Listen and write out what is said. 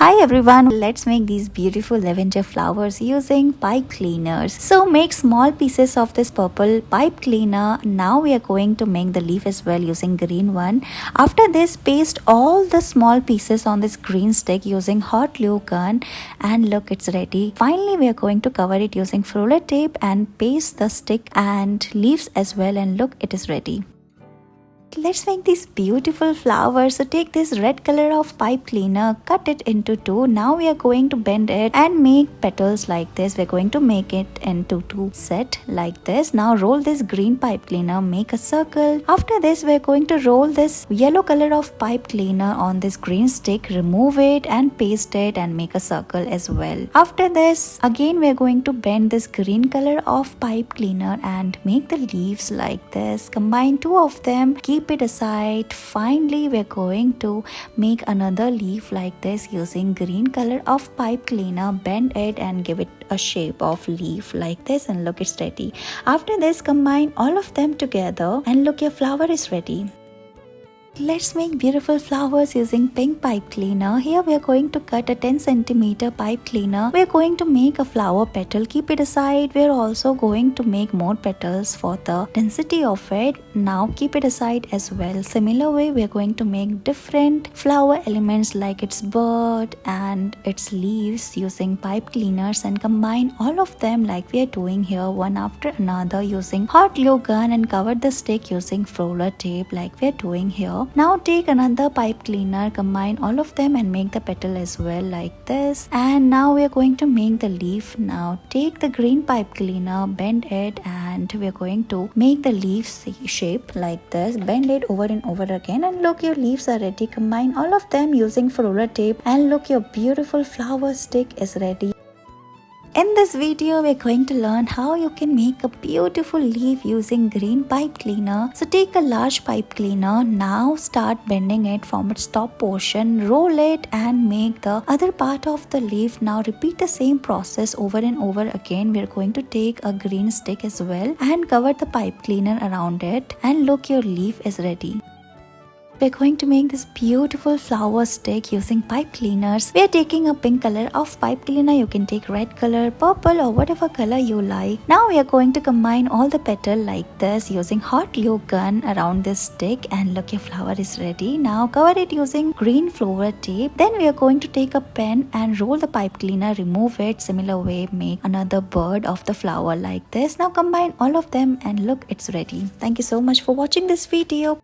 Hi everyone, let's make these beautiful lavender flowers using pipe cleaners. So make small pieces of this purple pipe cleaner. Now we are going to make the leaf as well using green one. After this, paste all the small pieces on this green stick using hot glue gun, and look, it's ready. Finally, we are going to cover it using roller tape and paste the stick and leaves as well, and look, it is ready. Let's make these beautiful flowers. So take this red color of pipe cleaner, cut it into two. Now we are going to bend it and make petals like this. We're going to make it into two set like this. Now roll this green pipe cleaner, make a circle. After this, we're going to roll this yellow color of pipe cleaner on this green stick, remove it and paste it and make a circle as well. After this, again we're going to bend this green color of pipe cleaner and make the leaves like this. Combine two of them, keep it aside. Finally, we're going to make another leaf like this using green color of pipe cleaner, bend it and give it a shape of leaf like this, and look, it's ready. After this, combine all of them together and look, your flower is ready. Let's make beautiful flowers using pink pipe cleaner. Here we are going to cut a 10 centimeter pipe cleaner. We are going to make a flower petal. Keep it aside. We are also going to make more petals for the density of it. Now keep it aside as well. Similar way, we are going to make different flower elements like its bud and its leaves using pipe cleaners and combine all of them like we are doing here, one after another using hot glue gun, and cover the stick using roller tape like we are doing here. Now take another pipe cleaner, combine all of them and make the petal as well like this. And now we are going to make the leaf. Now take the green pipe cleaner, bend it, and we are going to make the leaf shape like this. Bend it over and over again, and look, your leaves are ready. Combine all of them using roller tape, and look, your beautiful flower stick is ready. In this video, we're going to learn how you can make a beautiful leaf using green pipe cleaner. So take a large pipe cleaner, now start bending it from its top portion, roll it and make the other part of the leaf. Now repeat the same process over and over again. We're going to take a green stick as well and cover the pipe cleaner around it, and look, your leaf is ready. We're going to make this beautiful flower stick using pipe cleaners. We are taking a pink color of pipe cleaner. You can take red color, purple, or whatever color you like. Now we are going to combine all the petal like this using hot glue gun around this stick, and look, your flower is ready. Now cover it using green flower tape. Then we are going to take a pen and roll the pipe cleaner, remove it. Similar way, make another bird of the flower like this. Now combine all of them and look, it's ready. Thank you so much for watching this video.